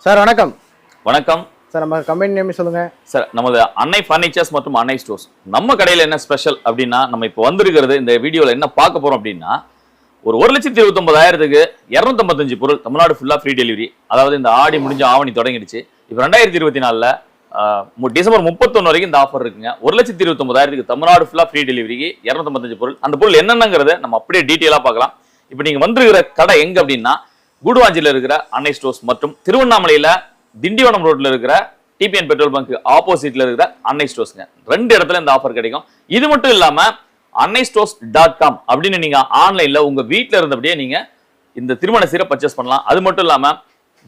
Sir வணக்கம். வணக்கம் sir, நம்ம கம்பெனி நேம் சொல்லுங்க சார். நமது அன்னை ஃபர்னிச்சர்ஸ் மற்றும் அன்னை ஸ்டோர்ஸ். நம்ம கடையில் என்ன ஸ்பெஷல் அப்படின்னா, நம்ம இப்போ வந்திருக்கிறது இந்த வீடியோவில் என்ன பார்க்க போறோம் அப்படின்னா, ஒரு 1,29,000க்கு 255 பொருள் தமிழ்நாடு ஃபுல்லாக ஃப்ரீ டெலிவரி. அதாவது இந்த ஆடி முடிஞ்ச ஆவணி தொடங்கிடுச்சு. இப்போ 2024 டிசம்பர் 31 வரைக்கும் இந்த ஆஃபர் இருக்குங்க. 1,29,000க்கு தமிழ்நாடு ஃபுல்லாக ஃப்ரீ டெலிவரிக்கு 255 பொருள். அந்த பொருள் என்னென்னங்கிறத நம்ம அப்படியே டீட்டெயிலாக பார்க்கலாம். இப்போ நீங்கள் வந்திருக்கிற கடை எங்க அப்படின்னா, கூடுவாஞ்சியில் இருக்கிற அன்னை ஸ்டோர்ஸ் மற்றும் திருவண்ணாமலையில் திண்டிவனம் ரோட்ல இருக்கிற டிபிஎன் பெட்ரோல் பங்க் ஆப்போசிட்ல இருக்கிற அன்னை ஸ்டோர்ஸ்ங்க. ரெண்டு இடத்துல இந்த ஆஃபர் கிடைக்கும். இது மட்டும் இல்லாம annystores.com அப்படின்னு நீங்க ஆன்லைன்ல உங்க வீட்டுல இருந்தபடியே நீங்க இந்த திருமண சீரை பர்ச்சேஸ் பண்ணலாம். அது மட்டும் இல்லாம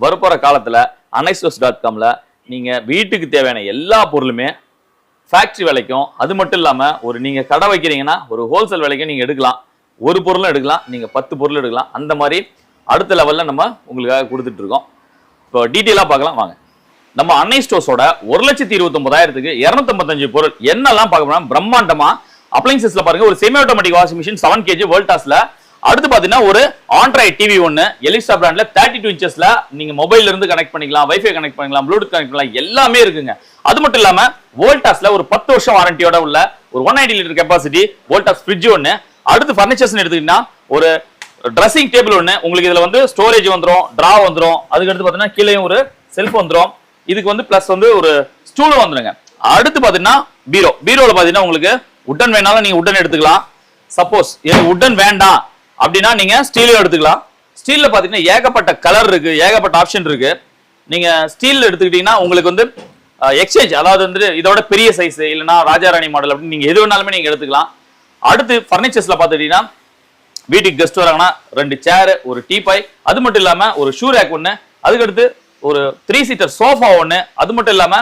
வரப்போற காலத்துல annystores.comல நீங்க வீட்டுக்கு தேவையான எல்லா பொருளுமே ஃபேக்டரி விலைக்கும், அது மட்டும் இல்லாம ஒரு நீங்க கடை வைக்கிறீங்கன்னா ஒரு ஹோல்சேல் விலைக்கும் நீங்க எடுக்கலாம். ஒரு பொருளும் எடுக்கலாம், நீங்க 10 பொருள் எடுக்கலாம். அந்த மாதிரி அடுத்த லெவல்ல நம்ம உங்களுக்காக கொடுத்துட்டு இருக்கோம். இப்போ டீட்டெயிலா பார்க்கலாம் வாங்க. நம்ம அன்னை ஸ்டோர்ஸோட 1,29,000க்கு 255 பொருள் என்னெல்லாம் பார்க்க போறோம். பிரம்மாண்டமா அப்ளைன்சஸ்ல பாருங்க, ஒரு semi automatic washing machine 7 kg வோல்டாஸ்ல. அடுத்து பாத்தீங்கன்னா ஒரு ஆண்ட்ராய்ட் டிவி ஒன்னு எலிசா பிராண்ட்ல 32 இன்ச்சஸ்ல நீங்க மொபைல்ல இருந்து கனெக்ட் பண்ணிக்கலாம், வைஃபை கனெக்ட் பண்ணிக்கலாம், ப்ளூடூத் கனெக்ட் பண்ணலாம், எல்லாமே இருக்குங்க. அது மட்டும் இல்லாம வோல்டாஸ்ல ஒரு 10 வருஷம் வாரண்டியோட உள்ள ஒரு 190 லிட்டர் கெபாசிட்டி வோல்டாஸ் ஃப்ரிட்ஜ் ஒன்னு. அடுத்து ஃபர்னிச்சர்ஸ் எடுத்துக்கிட்டீங்கன்னா ஒரு ட்ரெஸ்ஸிங் டேபிள் ஒன்று உங்களுக்கு இதுல வந்து ஸ்டோரேஜ் வந்துடும், டிரா வந்துடும். அதுக்கு அடுத்து பாத்தீங்கன்னா கீழே ஒரு செல்ஃப் வந்துடும். இதுக்கு வந்து பிளஸ் வந்து ஒரு ஸ்டூலும் வந்துருங்க. அடுத்து பாத்தீங்கன்னா பீரோல பாத்தீங்கன்னா உங்களுக்கு உட்டன் வேணாலும் நீங்க உட்டன் எடுத்துக்கலாம். சப்போஸ் உட்டன் வேண்டாம் அப்படின்னா நீங்க ஸ்டீலும் எடுத்துக்கலாம். ஸ்டீல்ல பாத்தீங்கன்னா ஏகப்பட்ட கலர் இருக்கு, ஏகப்பட்ட ஆப்ஷன் இருக்கு. நீங்க ஸ்டீல் எடுத்துக்கிட்டீங்கன்னா உங்களுக்கு வந்து எக்ஸ்சேஞ்ச், அதாவது வந்து இதோட பெரிய சைஸ் இல்லைன்னா ராஜாராணி மாடல் அப்படின்னு நீங்க எது வேணாலுமே நீங்க எடுத்துக்கலாம். அடுத்து பர்னிச்சர்ஸ்ல பாத்துக்கிட்டீங்கன்னா வீட்டுக்கு கெஸ்ட் வராங்கன்னா 2 சேர், ஒரு டீபாய், அது மட்டும் இல்லாம ஒரு ஷூ ரேக் ஒண்ணு, அதுக்கடுத்து ஒரு 3 சீட்டர் சோஃபா ஒண்ணு, அது மட்டும் இல்லாம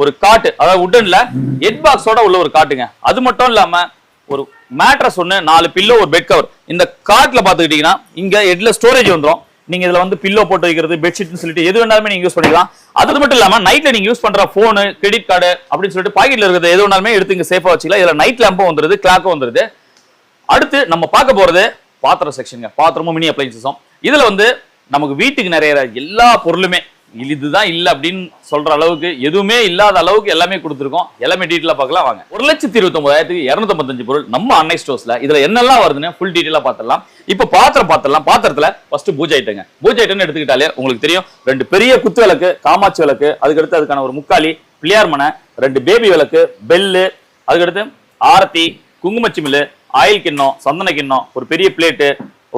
ஒரு காட்டு, அதாவது உட்டன்ல ஹெட் பாக்ஸோட உள்ள ஒரு காட்டுங்க. அது மட்டும் இல்லாம ஒரு மேட்ரஸ் ஒண்ணு, 4 பில்லோ, ஒரு பெட் கவர். இந்த காட்ல பாத்துக்கிட்டீங்கன்னா இங்க ஹெட்ல ஸ்டோரேஜ் வந்துடும். நீங்க இதுல வந்து பில்லோ போட்டு வைக்கிறது, பெட்ஷீட்னு சொல்லிட்டு எது வேணாலுமே நீங்க யூஸ் பண்ணிக்கலாம். அது மட்டும் இல்லாம நைட்ல நீங்க யூஸ் பண்ற போனு, கிரெடிட் கார்டு அப்படின்னு சொல்லிட்டு பாக்கெட்ல இருக்கிறது எது வேணாலுமே எடுத்து இங்க சேஃபா வச்சுக்கலாம். இதுல நைட் லேம்பும் வந்துருது, கிளாக்கும் வந்துருது. அடுத்து நம்ம பார்க்க போறது பாத்திரம் செக்ஷன். பாத்திரமும் மினி அப்ளைன்சஸும். இதுல வந்து நமக்கு வீட்டுக்கு நிறைய எல்லா பொருளுமே இதுதான் இல்ல அப்படின்னு சொல்ற அளவுக்கு எதுவுமே இல்லாத அளவுக்கு எல்லாமே கொடுத்துருக்கோம். எல்லாமே டீட்டெயிலா பார்க்கலாம் வாங்க. 1,29,000க்கு 255 பொருள் நம்ம அன்னை ஸ்டோர்ஸ்ல. இதுல என்னெல்லாம் வருதுன்னு ஃபுல் டீட்டெயிலா பார்த்துடலாம். இப்ப பாத்திரம் பார்த்துடலாம். பாத்திரத்துல ஃபர்ஸ்ட் பூஜை ஐட்டங்க. பூஜை ஐட்டம்னு எடுத்துக்கிட்டாலே உங்களுக்கு தெரியும், 2 பெரிய குத்து விளக்கு, காமாட்சி விளக்கு, அதுக்கடுத்து அதுக்கான ஒரு முக்காலி, பிள்ளையார் மனை, 2 பேபி விளக்கு, பெல்லு, அதுக்கடுத்து ஆரத்தி, குங்குமச்சிமில்லு, ஆயில் கிண்ணம், சந்தன கிண்ணம், ஒரு பெரிய பிளேட்டு,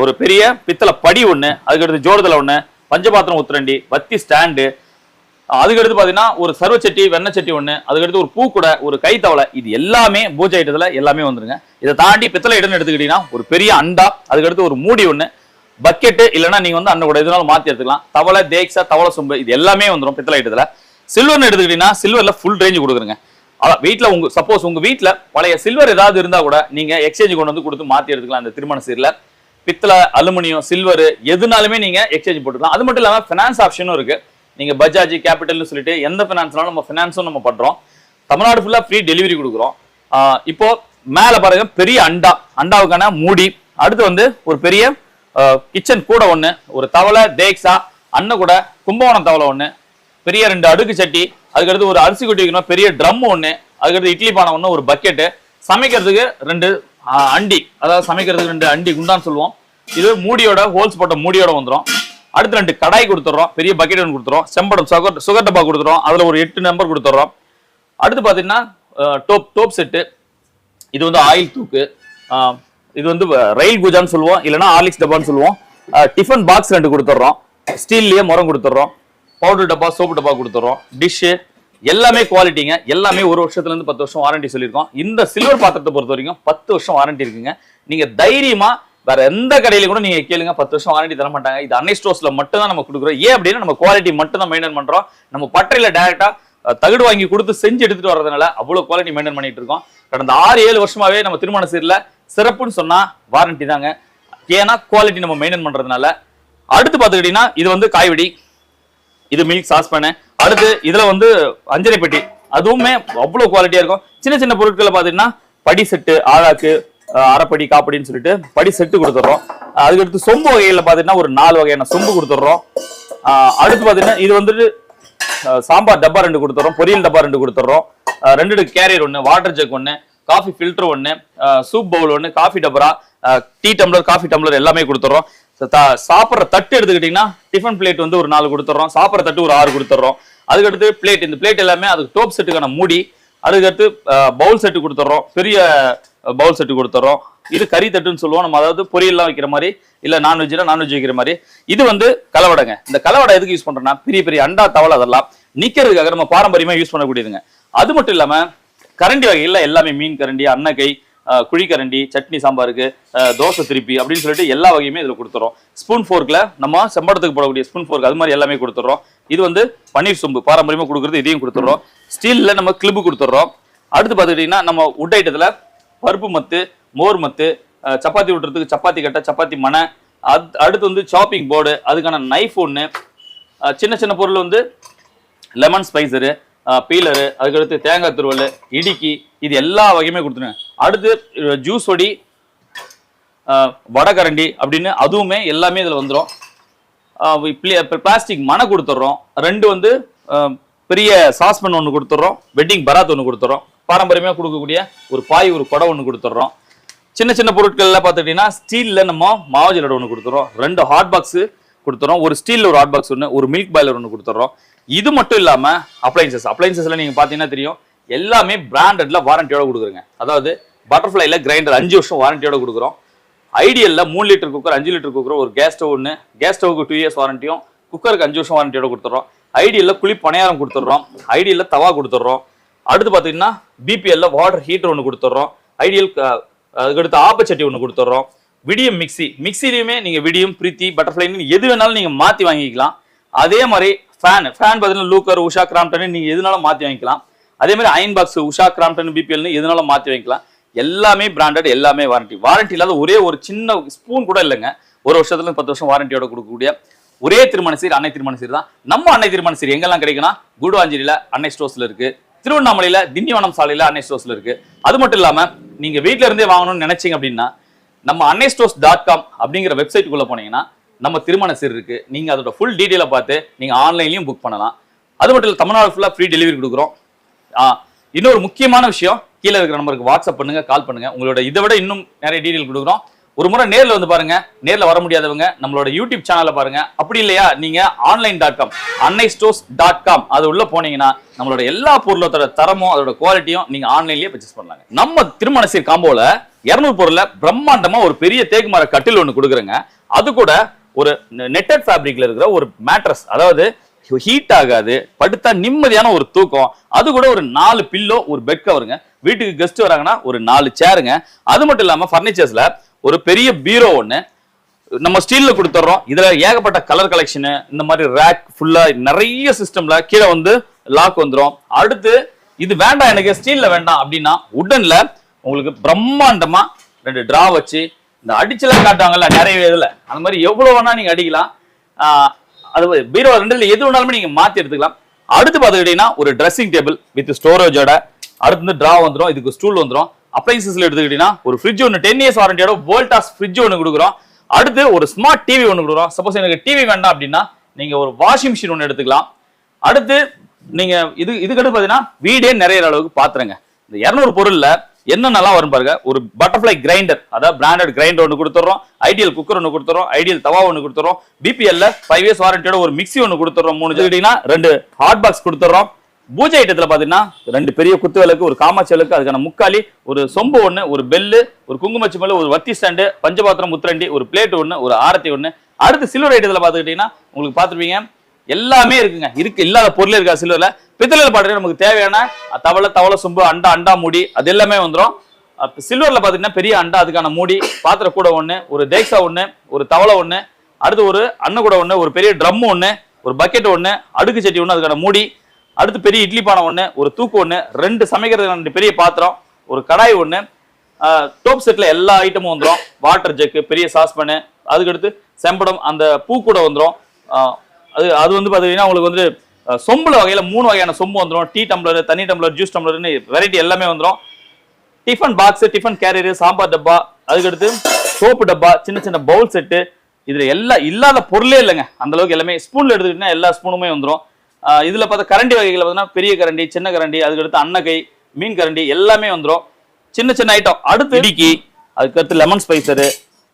ஒரு பெரிய பித்தளை படி ஒண்ணு, அதுக்கடுத்து ஜோடுதலை ஒண்ணு, பஞ்சபாத்திரம் உத்திரண்டி, வத்தி ஸ்டாண்டு, அதுக்கடுத்து பாத்தீங்கன்னா ஒரு சர்வச்சட்டி, வெண்ணெய் சட்டி ஒண்ணு, அதுக்கடுத்து ஒரு பூக்கூடை, ஒரு கைத்தவளை. இது எல்லாமே பூஜை ஐட்டத்துல எல்லாமே வந்துருங்க. இதை தாண்டி பித்தளை ஐட்டம் எடுத்துக்கிட்டீங்கன்னா ஒரு பெரிய அண்டா, அதுக்கடுத்து ஒரு மூடி ஒண்ணு, பக்கெட்டு, இல்லைன்னா நீங்க வந்து அண்ணன் கூட எதுனாலும் மாத்தி எடுத்துக்கலாம். தவளை, தேக்ஸா, தவளை சொம்பு, இது எல்லாமே வந்துடும் பித்தளை ஐட்டத்துல. சில்வர்னு எடுத்துக்கிட்டீங்கன்னா சில்வர்ல ஃபுல் ரேஞ்ச் கொடுக்குறங்க. வீட்டுல உங்க சப்போஸ் உங்க வீட்டுல பழைய சில்வர் ஏதாவது இருந்தா கூட நீங்க எக்ஸ்சேஞ்ச் கொண்டு வந்து கொடுத்து மாத்தி எடுத்துக்கலாம். இந்த திருமண சீர்ல பித்தளை, அலுமினியம், சில்வர் எதுனாலுமே நீங்க எக்ஸ்சேஞ்ச் போட்டுக்கலாம். அது மட்டும் இல்லாம பினான்ஸ் ஆப்ஷனும் இருக்கு. நீங்க பஜாஜ், கேபிட்டல்னு சொல்லிட்டு எந்த பினான்ஸ்னாலும் நம்ம பினான்ஸும் நம்ம பண்றோம். தமிழ்நாடு ஃபுல்லா ஃப்ரீ டெலிவரி கொடுக்குறோம். இப்போ மேல பாருங்க பெரிய அண்டா, அண்டாவுக்கான மூடி, அடுத்து வந்து ஒரு பெரிய கிச்சன் கூட ஒண்ணு, ஒரு தவளை, தேக்ஸா, அன்ன கூட, கும்பகோணம் தவளை ஒண்ணு, பெரிய 2 அடுக்கு சட்டி, அதுக்கடுத்து ஒரு அரிசி கொட்டி வைக்கணும், பெரிய ட்ரம் ஒண்ணு, அதுக்கடுத்து இட்லி பானை ஒண்ணு, ஒரு பக்கெட்டு, சமைக்கிறதுக்கு 2 அண்டி, அதாவது சமைக்கிறதுக்கு 2 அண்டி குண்டான்னு சொல்லுவோம். இது மூடியோட ஹோல்ஸ் போட்ட மூடியோட வந்துடும். அடுத்து 2 கடாய் கொடுத்துறோம், பெரிய பக்கெட் ஒன்று கொடுத்துறோம், செம்படம் சுகர் டப்பா கொடுத்துறோம், அதுல ஒரு 8 நம்பர் கொடுத்துறோம். அடுத்து பாத்தீங்கன்னா டோப் செட்டு, இது வந்து ஆயில் தூக்கு, இது வந்து ரயில் பூஜான்னு சொல்லுவோம், இல்லைன்னா ஹார்லிக்ஸ் டப்பான்னு சொல்லுவோம். டிஃபன் பாக்ஸ் 2 கொடுத்துறோம், ஸ்டீல்லயே முறம் கொடுத்துறோம், பவுடர் டப்பா, சோப்பு டப்பா கொடுத்துறோம், டிஷ்ஷு எல்லாமே குவாலிட்டிங்க. எல்லாமே 1 வருஷத்துல இருந்து 10 வருஷம் வாரண்டி சொல்லியிருக்கோம். இந்த சில்வர் பாத்திரத்தை பொறுத்த வரைக்கும் 10 வருஷம் வாரண்டி இருக்குங்க. நீங்க தைரியமா வேற எந்த கடையில கூட நீங்க கேளுங்க, 10 வருஷம் வாரண்டி தர மாட்டாங்க. இது அன்னை ஸ்டோர்ஸ்ல மட்டும் தான் நம்ம கொடுக்குறோம். ஏன் அப்படின்னா நம்ம குவாலிட்டி மட்டும் தான் மெயின்டைன் பண்றோம். நம்ம பட்டறையில டைரக்டா தகுடு வாங்கி கொடுத்து செஞ்சு எடுத்துட்டு வர்றதுனால அவ்வளவு குவாலிட்டி மெயின்டைன் பண்ணிட்டு இருக்கோம். கடந்த 6-7 வருஷமாவே நம்ம திருமண சீர்ல சிறப்புன்னு சொன்னா வாரண்டி தாங்க. ஏன்னா குவாலிட்டி நம்ம மெயின்டைன் பண்றதுனால. அடுத்து பாத்துக்கிட்டீங்கன்னா இது வந்து காய்வடி, இது மில்க் சாஸ் பேனு, அடுத்து இதுல வந்து அஞ்சரை பெட்டி, அதுவுமே அவ்வளவு குவாலிட்டியா இருக்கும். சின்ன சின்ன பொருட்களை பாத்தீங்கன்னா படி செட்டு, ஆழாக்கு, அரைப்படி, காப்படின்னு சொல்லிட்டு படி செட்டு கொடுத்துறோம். அதுக்கடுத்து சொம்பு வகையில பாத்தீங்கன்னா ஒரு 4 வகையான சொம்பு கொடுத்துறோம். அடுத்து பாத்தீங்கன்னா இது வந்துட்டு சாம்பார் டப்பா 2 கொடுத்துறோம், பொரியல் டப்பா 2 கொடுத்துறோம், 2 carrier 1, water jug 1, coffee filter 1, soup bowl 1, coffee டப்பரா, டீ டம்ளர், காஃபி டம்ளர் எல்லாமே கொடுத்துறோம். சாப்பிட்ற தட்டு எடுத்துக்கிட்டீங்கன்னா டிஃபன் பிளேட் வந்து ஒரு 4 கொடுத்துறோம், சாப்பிட்ற தட்டு ஒரு 6 கொடுத்துறோம். அதுக்கடுத்து பிளேட், இந்த பிளேட் எல்லாமே அதுக்கு டோப் செட்டுக்கான மூடி, அதுக்கடுத்து பவுல் செட்டு கொடுத்துறோம், பெரிய பவுல் செட்டு கொடுத்துறோம். இது கறி தட்டுன்னு சொல்லுவோம் நம்ம, அதாவது பொரியல்லாம் வைக்கிற மாதிரி, இல்ல நான்வெஜ் வைக்கிற மாதிரி. இது வந்து கலவடைங்க. இந்த கலவடை எதுக்கு யூஸ் பண்றோம்னா பெரிய பெரிய அண்டா தவளை அதெல்லாம் நிக்கிறதுக்காக நம்ம பாரம்பரியமா யூஸ் பண்ணக்கூடியதுங்க. அது மட்டும் இல்லாம கரண்டி வகையில் எல்லாமே மீன் கரண்டி, அன்னக்கை, குழிக்கரண்டி, சட்னி சாம்பாருக்கு, தோசை திருப்பி அப்படின்னு சொல்லிட்டு எல்லா வகையுமே இதுல கொடுத்துறோம். ஸ்பூன் ஃபோர்க்ல நம்ம செம்படத்துக்கு போடக்கூடிய ஸ்பூன் ஃபோர்க் அது மாதிரி எல்லாமே கொடுத்துறோம். இது வந்து பன்னீர் சொம்பு பாரம்பரியமா கொடுக்குறது, இதையும் கொடுத்துறோம். ஸ்டீல்ல நம்ம கிளிப்பு கொடுத்துறோம். அடுத்து பார்த்துக்கிட்டீங்கன்னா நம்ம உட் ஐட்டத்துல பருப்பு மத்து, மோர் மத்து, சப்பாத்தி விட்டுறதுக்கு சப்பாத்தி கட்டை, சப்பாத்தி மனை, அடுத்து வந்து சாப்பிங் போர்டு, அதுக்கான நைஃப் 1, சின்ன சின்ன பொருள் வந்து லெமன் ஸ்பைசரு, பீலரு, அதுக்கடுத்து தேங்காய் துருவல், இடிக்கி, இது எல்லா வகையுமே கொடுத்துருங்க. அடுத்து ஜூஸ் ஒடி, வடகரண்டி அப்படின்னு அதுவுமே எல்லாமே இதில் வந்துடும். பிளாஸ்டிக் மனை கொடுத்துட்றோம். 2 வந்து பெரிய சாஸ்பன் 1 கொடுத்துட்றோம், வெட்டிங் பராத் 1 கொடுத்துட்றோம். பாரம்பரியமாக கொடுக்கக்கூடிய ஒரு பாய், ஒரு குடை 1 கொடுத்துட்றோம். சின்ன சின்ன பொருட்கள்ல பார்த்துக்கிட்டீங்கன்னா ஸ்டீல்ல நம்ம மாவு ஜல்லடை 1 கொடுத்துறோம், 2 ஹாட் பாக்ஸ் கொடுத்துறோம், ஒரு ஸ்டீல்ல ஒரு ஹாட் பாக்ஸ் 1, ஒரு மில்க் பாய்லர் 1 கொடுத்துறோம். இது மட்டும் இல்லாம அப்ளைன்சஸ்ல நீங்க பாத்தீங்கன்னா தெரியும், எல்லாமே பிராண்டட்ல வாரண்டியோட கொடுக்குறோங்க. அதாவது பட்டர்ஃப்ளைல கிரைண்டர் 5 வருஷம் வாரண்டியோட கொடுக்குறோம். ஐடியல்ல 3 லிட்டர் குக்கர், 5 லிட்டர் குக்கர், ஒரு கேஸ் ஸ்டவ் 1, கேஸ் ஸ்டவுக்கு 2 இயர்ஸ் வாரண்டியும், குக்கருக்கு 5 வருஷம் வாரண்டியோட கொடுத்துறோம். ஐடியல்ல குழி பணியாரம் கொடுத்துறோம், ஐடியல்ல தவா கொடுத்துறோம். அடுத்து பாத்தீங்கன்னா பிபிஎல்ல வாட்டர் ஹீட்டர் 1 கொடுத்துறோம், ஐடியல் அதுக்கடுத்து ஆப்பச்சட்டி 1 கொடுத்துறோம். விடியம் மிக்சிலையுமே நீங்க விடியம், பிரீத்தி, பட்டர்ஃப்ளைன்னு எது வேணாலும் நீங்க மாத்தி வாங்கிக்கலாம். அதே மாதிரி ஃபேன் பார்த்தீங்கன்னா லூக்கர், உஷா, கிராம்டன் நீங்க எதுனாலும் மாத்தி வாங்கிக்கலாம். அதே மாதிரி அயன் பாக்ஸ், உஷா, கிராம்டன், பிபிஎல்னு எதுனாலும் மாத்தி வாங்கிக்கலாம். எல்லாமே பிராண்டட், எல்லாமே வாரண்டி இல்லாத ஒரே ஒரு சின்ன ஸ்பூன் கூட இல்லைங்க. 1 வருஷத்துல 10 வருஷம் வாரண்டியோட கொடுக்கக்கூடிய ஒரே திருமண சீர் அன்னை திருமண சீர் தான். நம்ம அன்னை திருமண சீர் எங்கெல்லாம் கிடைக்குன்னா குடுவாஞ்சேரியில அன்னை ஸ்டோர்ஸ்ல இருக்கு, திருவண்ணாமலையில திண்டிவனம் சாலையில அன்னை ஸ்டோர்ஸ்ல இருக்கு. அது மட்டும் இல்லாம நீங்க வீட்டுல இருந்தே வாங்கணும்னு நினைச்சீங்க அப்படின்னா நம்ம annestores.com அப்படிங்கிற வெப்சைட்டுக்குள்ள போனீங்கன்னா நம்ம திருமண சீர் இருக்கு. நீங்க அதோட ஃபுல் டீடைலை பார்த்து நீங்க ஆன்லைன்லயும் புக் பண்ணலாம். அது மட்டும் இல்ல தமிழ்நாடு ஃபுல்லா ஃப்ரீ டெலிவரி கொடுக்குறோம். இன்னொரு முக்கியமான விஷயம், கீழே இருக்கிற நம்பருக்கு வாட்ஸ்அப் பண்ணுங்க, கால் பண்ணுங்க. உங்களோட இதை விட இன்னும் நிறைய டீடைல் கொடுக்குறோம். ஒரு முறை நேர்ல வந்து பாருங்க. நேர்ல வர முடியாதவங்க நம்மளோட யூடியூப் சேனல்ல பாருங்க. அப்படி இல்லையா நீங்க online.com annestores.com அது உள்ள போனீங்கன்னா நம்மளோட எல்லா பொருளோட தரமும் அதோட குவாலிட்டியும் நீங்க ஆன்லைன்லயே பர்ச்சேஸ் பண்ணலாங்க. நம்ம திருமண சீர் காம்போல 200 பொருள்ல பிரம்மாண்டமா ஒரு பெரிய தேக்கு மர கட்டில் 1 கொடுக்குறேங்க. அது கூட ஒரு நெட்டட் ஃபேப்ரிக்ல இருக்கிற ஒரு மேட்ரஸ், அதாவது ஹீட் ஆகாது, படுத்தா நிம்மதியான ஒரு தூக்கம். அது கூட ஒரு 4 பில்லோ, ஒரு பெட் கவருங்க. வீட்டுக்கு கெஸ்ட் வராங்கன்னா ஒரு 4 சேருங்க. அது மட்டும் இல்லாம பர்னிச்சர்ஸ்ல ஒரு பெரிய பீரோ 1 நம்ம ஸ்டீல்ல கொடுத்துறோம். இதுல ஏகப்பட்ட கலர் கலெக்ஷன், இந்த மாதிரி ரேக் ஃபுல்லா நிறைய சிஸ்டம்ல கீழே வந்து லாக் வந்துடும். அடுத்து இது வேண்டாம் எனக்கு ஸ்டீல்ல வேண்டாம் அப்படின்னா உட்டன்ல உங்களுக்கு பிரம்மாண்டமா 2 டிரா வச்சு, இந்த அடிச்செல்லாம் காட்டுவாங்கல்ல நிறைய இதுல, அந்த மாதிரி எவ்வளவு வேணா நீங்க அடிக்கலாம். அது பீரோ 2ல எது வேணாலுமே நீங்க மாத்தி எடுத்துக்கலாம். அடுத்து பாத்துக்கிட்டீங்கன்னா ஒரு ட்ரெஸ்ஸிங் டேபிள் வித் ஸ்டோரேஜோட, அடுத்து வந்து டிரா வந்துடும், இதுக்கு ஸ்டூல் வந்துடும். அப்ளைன்சஸ்ல எடுத்துக்கிட்டீங்கன்னா ஒரு ஃப்ரிட்ஜ் 1 10 இயர்ஸ் வாரண்டியோட வோல்டாஸ் ஃப்ரிட்ஜ் 1 கொடுக்குறோம். அடுத்து ஒரு ஸ்மார்ட் டிவி 1 கொடுக்குறோம். சப்போஸ் எனக்கு டிவி வேண்டாம் அப்படின்னா நீங்க ஒரு வாஷிங் மிஷின் 1 எடுத்துக்கலாம். அடுத்து நீங்க இதுக்கடுத்து பாத்தீங்கன்னா வீடே நிறைய அளவுக்கு பாத்துறங்க. இந்த 200 பொருள்ல என்னென்னலாம் வரும் பாருங்க. ஒரு பட்டர்ஃப்ளை கிரைண்டர், அதாவது பிராண்டட் கிரைண்டர் 1 கொடுத்துறோம், ஐடியல் குக்கர் 1 கொடுத்துறோம், ஐடியல் தவா 1 கொடுத்துறோம், பிபிஎல்ல 5 இயர்ஸ் வாரண்டியோட ஒரு மிக்ஸி 1 கொடுத்துறோம். 2 ஹாட் பாக்ஸ் கொடுத்துறோம். பூஜை ஐட்டத்துல பாத்தீங்கன்னா 2 பெரிய குத்து விளக்கு, ஒரு காமாட்சி விளக்கு, அதுக்கான முக்காலி, ஒரு சொம்பு 1, ஒரு பெல்லு, ஒரு குங்குமச்சி மேல, ஒரு வத்தி ஸ்டாண்டு, பஞ்சபாத்திரம் முத்திரண்டி, ஒரு பிளேட் 1, ஒரு ஆரத்தி 1. அடுத்து சில்வர் ஐட்டத்துல பாத்துக்கிட்டீங்கன்னா உங்களுக்கு பாத்துருப்பீங்க எல்லாமே இருக்குங்க. இல்லாத பொருளே இருக்கா சில்வர்ல. பித்தளையில பாத்தீங்கன்னா நமக்கு தேவையான தவளை சொம்பு, அண்டா மூடி அது எல்லாமே வந்துடும். சில்வர்ல பாத்தீங்கன்னா பெரிய அண்டா, அதுக்கான மூடி, பாத்திர கூட 1, ஒரு தேக்ஸா 1, ஒரு தவளை 1, அடுத்து ஒரு அன்ன கூட 1, ஒரு பெரிய ட்ரம் 1, ஒரு பக்கெட் 1, அடுக்கு சட்டி 1, அதுக்கான மூடி, அடுத்து பெரிய இட்லி பானை 1, ஒரு தூக்கு 1, 2 சமைக்கிறதுக்கான 2 பெரிய பாத்திரம், ஒரு கடாய் 1. டோப் செட்ல எல்லா ஐட்டமும் வந்துடும். வாட்டர் ஜக்கு, பெரிய சாஸ்பேனு, அதுக்கடுத்து செம்படம், அந்த பூ கூட வந்துடும். அது வந்து பாத்தீங்கன்னா உங்களுக்கு வந்து சொம்புல வகையில 3 வகையான சொம்பு வந்துடும். டீ டம்ளர், தண்ணி டம்ளர், ஜூஸ் டம்ளர்னு வெரைட்டி எல்லாமே வந்துடும். Tiffin box, tiffin carrier, sambar டப்பா, அதுக்கடுத்து சோப்பு டப்பா, சின்ன சின்ன பவுல் செட்டு, இதுல இல்லாத பொருளே இல்லைங்க. அந்த அளவுக்கு எல்லாமே ஸ்பூன்ல எடுத்துக்கிட்டா எல்லா ஸ்பூனுமே வந்துடும். இதுல பார்த்தா கரண்டி வகைகள் பார்த்தீங்கன்னா பெரிய கரண்டி, சின்ன கரண்டி, அதுக்கடுத்து அன்னகை, மீன் கரண்டி எல்லாமே வந்துடும். சின்ன சின்ன ஐட்டம். அடுத்து இடிக்கி, அதுக்கடுத்து லெமன் ஸ்பைசரு,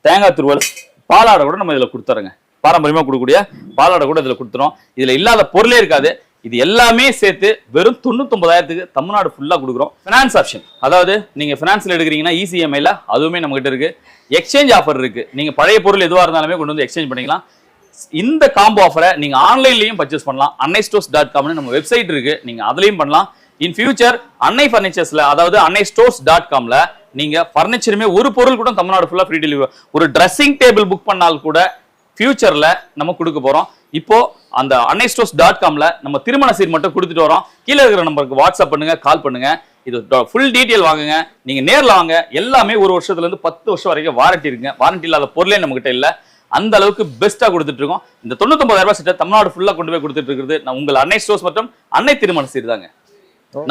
தேங்காய் துருவல், பாலாடை கூட நம்ம இதுல கொடுத்துறோங்க. பாரம்பரியமா கொடுக்கக்கூடிய பாலாடை கூட இதுல கொடுத்துறோம். இதுல இல்லாத பொருளே இருக்காது. இது எல்லாமே சேர்த்து வெறும் 99,000க்கு தமிழ்நாடு ஃபுல்லா கொடுக்குறோம். ஃபினான்ஸ் ஆப்ஷன், அதாவது நீங்க ஃபினான்ஸ்ல எடுக்கிறீங்கன்னா ECMIல அதுவுமே நம்ம கிட்ட இருக்கு. எக்ஸ்சேஞ்ச் ஆஃபர் இருக்கு. நீங்க பழைய பொருள் எதுவா இருந்தாலுமே கொண்டு வந்து எக்ஸ்சேஞ்ச் பண்ணிக்கலாம். இந்த காம்போ ஆஃபரை நீங்க ஆன்லைன்லயும் பர்ச்சேஸ் பண்ணலாம். annaiStores.comனு நம்ம வெப்சைட் இருக்கு, நீங்க அதுலயும் பண்ணலாம். இன் ஃபியூச்சர் அன்னை ஃபர்னிச்சர்ஸ்ல, அதாவது annaiStores.comல நீங்க ஃபர்னிச்சருமே ஒரு பொருள் கூட தமிழ்நாடு ஃபுல்லா ஃப்ரீ டெலிவரி. ஒரு ட்ரெஸ்ஸிங் டேபிள் புக் பண்ணால் கூட ஃபியூச்சர்ல நம்ம கொடுக்க போறோம். இப்போ அந்த annaiStores.comல நம்ம திருமண சீர் மட்டும் கொடுத்துட்டு வரோம். கீழே இருக்கிற நம்பருக்கு வாட்ஸ்அப் பண்ணுங்க, கால் பண்ணுங்க. இது ஃபுல் டீடைல் வாங்குங்க. நீங்க நேர்ல வாங்க. எல்லாமே 1 வருஷத்துல இருந்து 10 வருஷம் வரைக்கும் வாரண்டி இருக்குங்க. வாரண்டி இல்லாத பொருளே நம்ம கிட்ட இல்ல. அந்த அளவுக்கு பெஸ்டா கொடுத்துட்டு இருக்கோம். இந்த 99,000 ரூபாய் செட்டை தமிழ்நாடு ஃபுல்லா கொண்டு போய் கொடுத்துட்டு இருக்குது நான் உங்கள் அன்னை ஸ்டோர்ஸ் மற்றும் அன்னை திருமண சீர் தாங்க.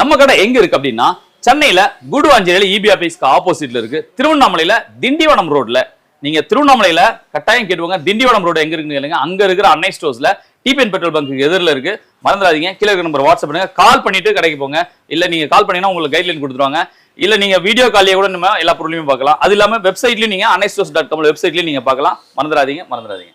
நம்ம கடை எங்க இருக்கு அப்படின்னா, சென்னையில குடுவாஞ்சேரியில EB ஆபீஸ்க்கு ஆப்போசிட்ல இருக்கு. திருவண்ணாமலையில திண்டிவனம் ரோட்ல, நீங்க திருவண்ணாமலையில கட்டாயம் கேட்டுவாங்க திண்டிவனம் ரோடு எங்க இருக்குன்னு கேளுங்க. அங்க இருக்கிற அன்னை ஸ்டோர்ஸ்ல டிபிஎன் பெட்ரோல் பங்க்கு எதிரில் இருக்கு. மறந்துடாதீங்க. கீழே இருக்கிற நம்பர் வாட்ஸ்அப் பண்ணுங்க. கால் பண்ணிட்டு கடைக்கு போங்க. இல்ல நீங்க கால் பண்ணீங்கன்னா உங்களுக்கு கைட்லைன் கொடுத்துருவாங்க. இல்ல நீங்க வீடியோ காலியே கூட நம்ம எல்லா பொருளையும் பார்க்கலாம். அது இல்லாம வெப்சைட்லயும் நீங்க annaiStores.com வெப்சைட்லயும் நீங்க பார்க்கலாம். மறந்துடாதீங்க.